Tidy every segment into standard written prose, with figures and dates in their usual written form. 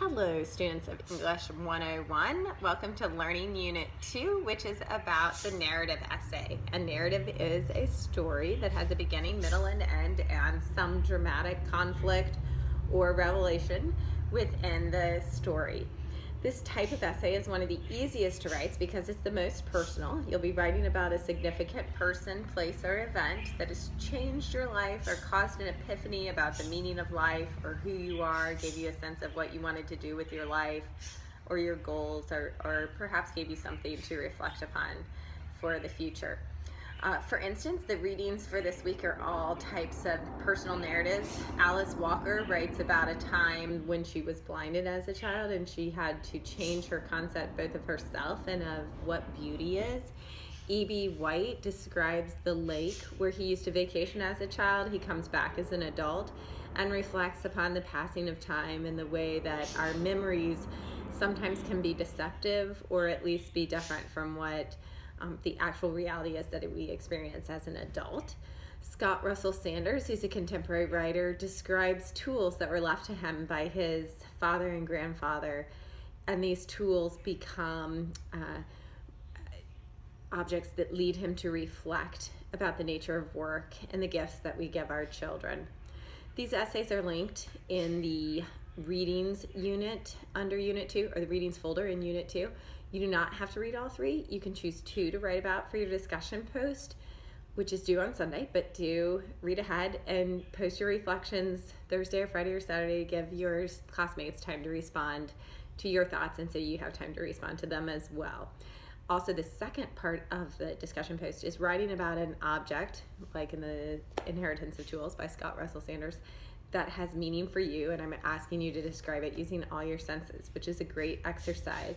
Hello, students of English 101. Welcome to Learning Unit 2, which is about the narrative essay. A narrative is a story that has a beginning, middle, and end, and some dramatic conflict or revelation within the story. This type of essay is one of the easiest to write because it's the most personal. You'll be writing about a significant person, place, or event that has changed your life or caused an epiphany about the meaning of life or who you are, gave you a sense of what you wanted to do with your life or your goals, or perhaps gave you something to reflect upon for the future. For instance, the readings for this week are all types of personal narratives. Alice Walker writes about a time when she was blinded as a child and she had to change her concept both of herself and of what beauty is. E.B. White describes the lake where he used to vacation as a child. He comes back as an adult and reflects upon the passing of time and the way that our memories sometimes can be deceptive or at least be different from what the actual reality is that we experience as an adult. Scott Russell Sanders, who's a contemporary writer, describes tools that were left to him by his father and grandfather, and these tools become objects that lead him to reflect about the nature of work and the gifts that we give our children. These essays are linked in the readings unit under Unit 2, or the readings folder in Unit 2. You do not have to read all three. You can choose two to write about for your discussion post, which is due on Sunday, but do read ahead and post your reflections Thursday or Friday or Saturday. Give your classmates time to respond to your thoughts, and so you have time to respond to them as well. Also, the second part of the discussion post is writing about an object, like in The Inheritance of Tools by Scott Russell Sanders, that has meaning for you, and I'm asking you to describe it using all your senses, which is a great exercise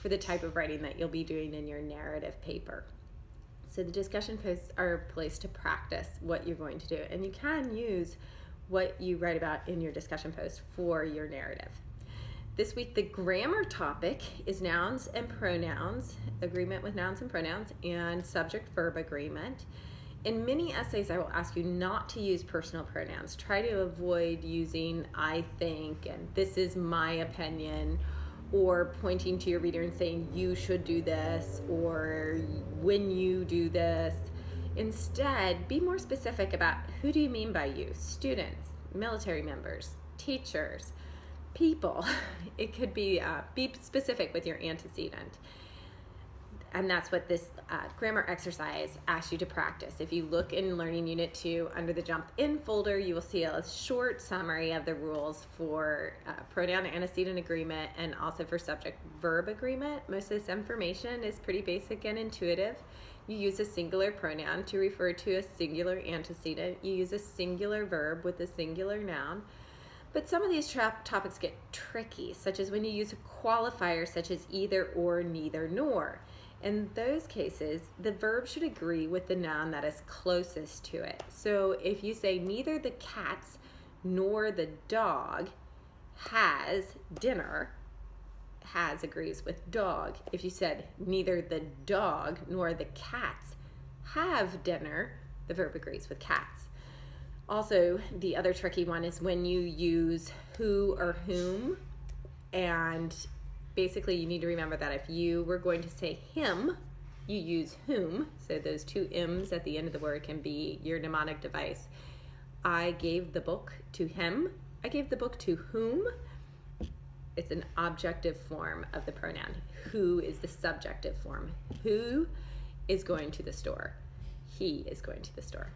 for the type of writing that you'll be doing in your narrative paper. So the discussion posts are a place to practice what you're going to do, and you can use what you write about in your discussion post for your narrative. This week, the grammar topic is nouns and pronouns, agreement with nouns and pronouns, and subject-verb agreement. In many essays, I will ask you not to use personal pronouns. Try to avoid using I think and this is my opinion, or pointing to your reader and saying you should do this or when you do this. Instead, be more specific about who do you mean by you: students, military members, teachers, people. It could be specific with your antecedent. And that's what this grammar exercise asks you to practice. If you look in Learning Unit 2 under the Jump In folder, you will see a short summary of the rules for pronoun antecedent agreement and also for subject-verb agreement. Most of this information is pretty basic and intuitive. You use a singular pronoun to refer to a singular antecedent. You use a singular verb with a singular noun. But some of these topics get tricky, such as when you use a qualifier such as either, or, neither, nor. In those cases, the verb should agree with the noun that is closest to it. So if you say neither the cats nor the dog has dinner, has agrees with dog. If you said neither the dog nor the cats have dinner, the verb agrees with cats. Also, the other tricky one is when you use who or whom, and basically you need to remember that if you were going to say him, you use whom, so those two m's at the end of the word can be your mnemonic device. I gave the book to him. I gave the book to whom. It's an objective form of the pronoun. Who is the subjective form. Who is going to the store? He is going to the store.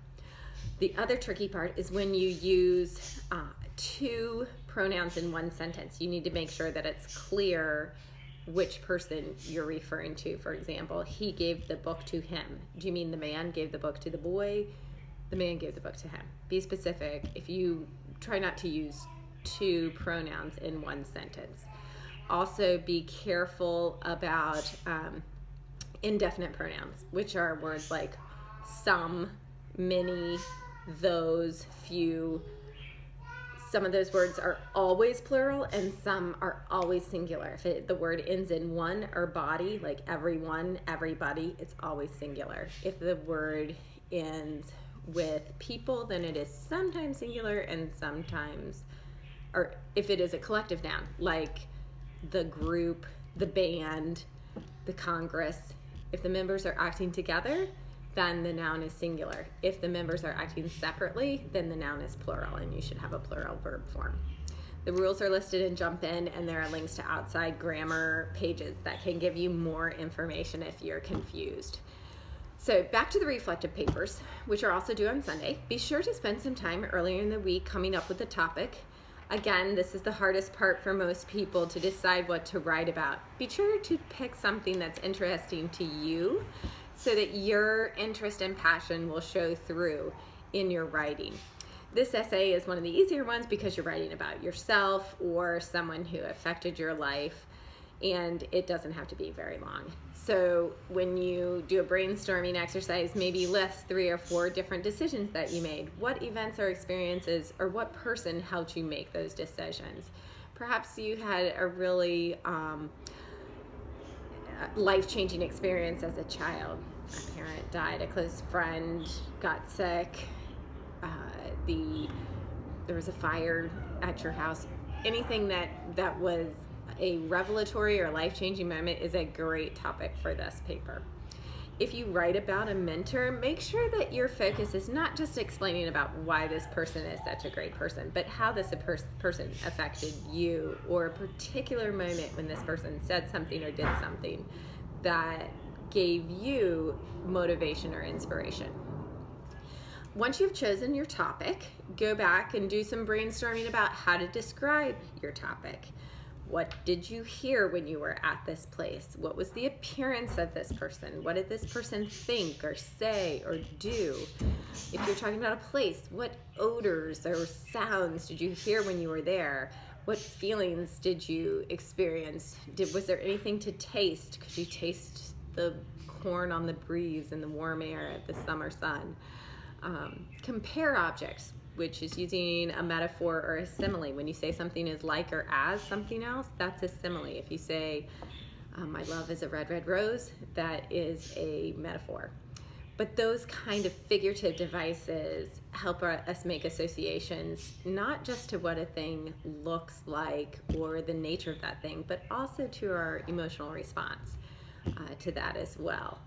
The other tricky part is when you use two pronouns in one sentence. You need to make sure that it's clear which person you're referring to. For example, he gave the book to him. Do you mean the man gave the book to the boy? The man gave the book to him. Be specific. If you try not to use two pronouns in one sentence. Also, be careful about indefinite pronouns, which are words like some, many, those, few. Some of those words are always plural and some are always singular. If the word ends in one or body, like everyone, everybody, it's always singular. If the word ends with people, then it is sometimes singular and sometimes or if it is a collective noun, like the group, the band, the Congress, if the members are acting together, then the noun is singular. If the members are acting separately, then the noun is plural, and you should have a plural verb form. The rules are listed in Jump In, and there are links to outside grammar pages that can give you more information if you're confused. So back to the reflective papers, which are also due on Sunday. Be sure to spend some time earlier in the week coming up with a topic. Again, this is the hardest part for most people, to decide what to write about. Be sure to pick something that's interesting to you so that your interest and passion will show through in your writing. This essay is one of the easier ones because you're writing about yourself or someone who affected your life, and it doesn't have to be very long. So when you do a brainstorming exercise, maybe list 3 or 4 different decisions that you made. What events or experiences or what person helped you make those decisions? Perhaps you had a really life-changing experience as a child. A parent died, a close friend got sick, there was a fire at your house. Anything that was a revelatory or life-changing moment is a great topic for this paper. If you write about a mentor, make sure that your focus is not just explaining about why this person is such a great person, but how this person affected you, or a particular moment when this person said something or did something that gave you motivation or inspiration. Once you've chosen your topic, go back and do some brainstorming about how to describe your topic. What did you hear when you were at this place? What was the appearance of this person? What did this person think or say or do? If you're talking about a place, what odors or sounds did you hear when you were there? What feelings did you experience? Was there anything to taste? Could you taste the corn on the breeze in the warm air of the summer sun? Compare objects, which is using a metaphor or a simile. When you say something is like or as something else, that's a simile. If you say, my love is a red, red rose, that is a metaphor. But those kind of figurative devices help us make associations, not just to what a thing looks like or the nature of that thing, but also to our emotional response to that as well.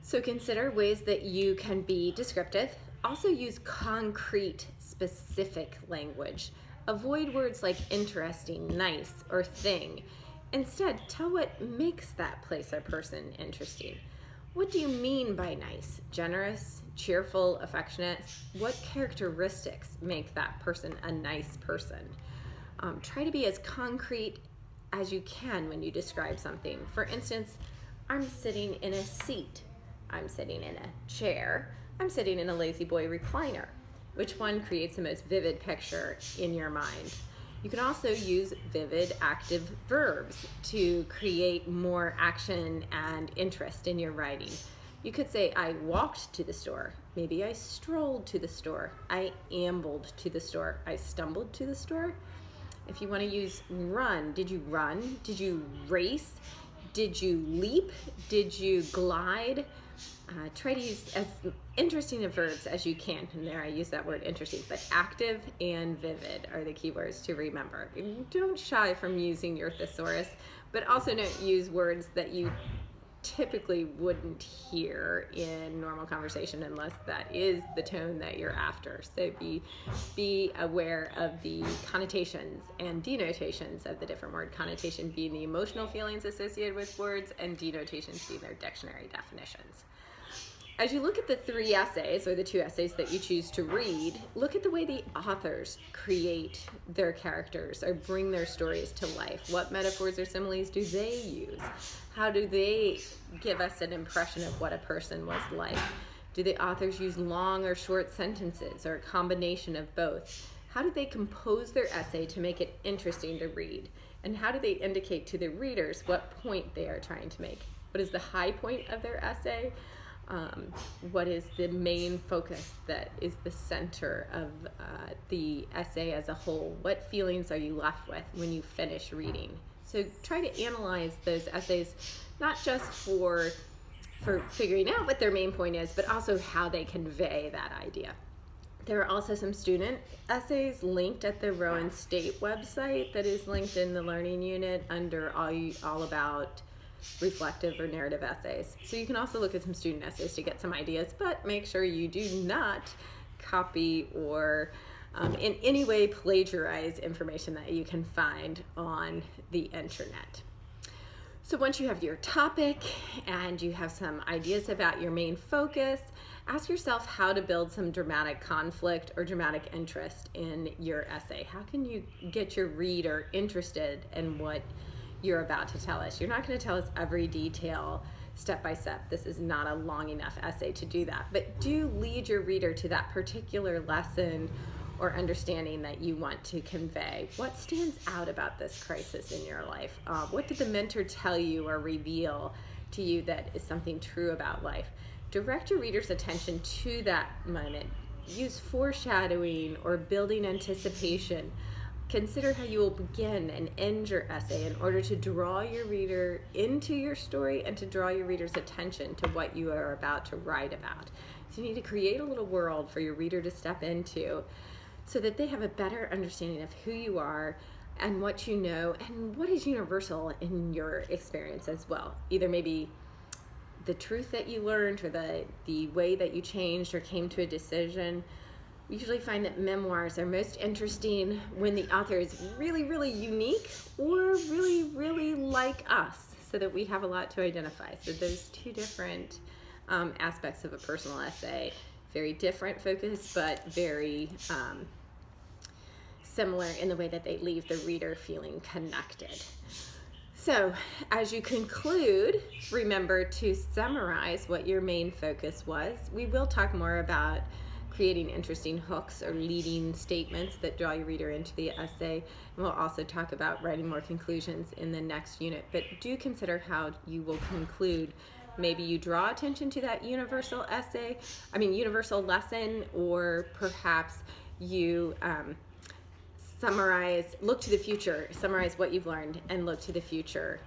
So consider ways that you can be descriptive. Also use concrete, specific language. Avoid words like interesting, nice, or thing. Instead, tell what makes that place or person interesting. What do you mean by nice? Generous, cheerful, affectionate? What characteristics make that person a nice person? Try to be as concrete as you can when you describe something. For instance, I'm sitting in a seat. I'm sitting in a chair. I'm sitting in a lazy boy recliner. Which one creates the most vivid picture in your mind? You can also use vivid active verbs to create more action and interest in your writing. You could say, I walked to the store. Maybe I strolled to the store. I ambled to the store. I stumbled to the store. If you want to use run, did you run? Did you race? Did you leap? Did you glide? Try to use as interesting of verbs as you can. And there I use that word interesting, but active and vivid are the key words to remember. Don't shy from using your thesaurus, but also don't use words that you typically wouldn't hear in normal conversation unless that is the tone that you're after. So be aware of the connotations and denotations of the different word. Connotation being the emotional feelings associated with words, and denotations being their dictionary definitions. As you look at the 3 essays, or the 2 essays that you choose to read, look at the way the authors create their characters or bring their stories to life. What metaphors or similes do they use? How do they give us an impression of what a person was like? Do the authors use long or short sentences, or a combination of both? How do they compose their essay to make it interesting to read? And how do they indicate to the readers what point they are trying to make? What is the high point of their essay? What is the main focus that is the center of the essay as a whole? What feelings are you left with when you finish reading? So try to analyze those essays, not just for figuring out what their main point is, but also how they convey that idea. There are also some student essays linked at the Rowan State website that is linked in the learning unit under all about reflective or narrative essays. So you can also look at some student essays to get some ideas, but make sure you do not copy or in any way plagiarize information that you can find on the internet. So once you have your topic and you have some ideas about your main focus, ask yourself how to build some dramatic conflict or dramatic interest in your essay. How can you get your reader interested in what you're about to tell us? You're not going to tell us every detail step by step. This is not a long enough essay to do that, but do lead your reader to that particular lesson or understanding that you want to convey. What stands out about this crisis in your life? What did the mentor tell you or reveal to you that is something true about life? Direct your reader's attention to that moment. Use foreshadowing or building anticipation. Consider how you will begin and end your essay in order to draw your reader into your story and to draw your reader's attention to what you are about to write about. So you need to create a little world for your reader to step into so that they have a better understanding of who you are and what you know and what is universal in your experience as well. Either maybe the truth that you learned or the way that you changed or came to a decision. We usually find that memoirs are most interesting when the author is really, really unique or really, really like us, so that we have a lot to identify. So those two different aspects of a personal essay, very different focus, but very similar in the way that they leave the reader feeling connected. So as you conclude, remember to summarize what your main focus was. We will talk more about creating interesting hooks or leading statements that draw your reader into the essay. And we'll also talk about writing more conclusions in the next unit. But do consider how you will conclude. Maybe you draw attention to that universal lesson, or perhaps you look to the future, summarize what you've learned and look to the future.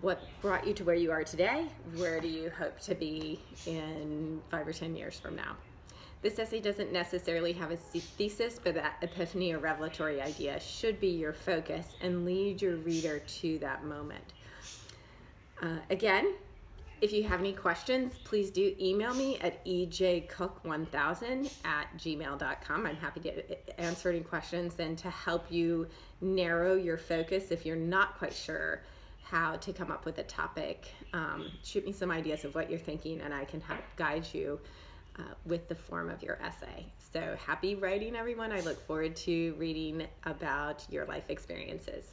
What brought you to where you are today? Where do you hope to be in 5 or 10 years from now? This essay doesn't necessarily have a thesis, but that epiphany or revelatory idea should be your focus and lead your reader to that moment. Again, if you have any questions, please do email me at ejcook1000@gmail.com. I'm happy to answer any questions and to help you narrow your focus if you're not quite sure how to come up with a topic. Shoot me some ideas of what you're thinking and I can help guide you with the form of your essay. So happy writing, everyone. I look forward to reading about your life experiences.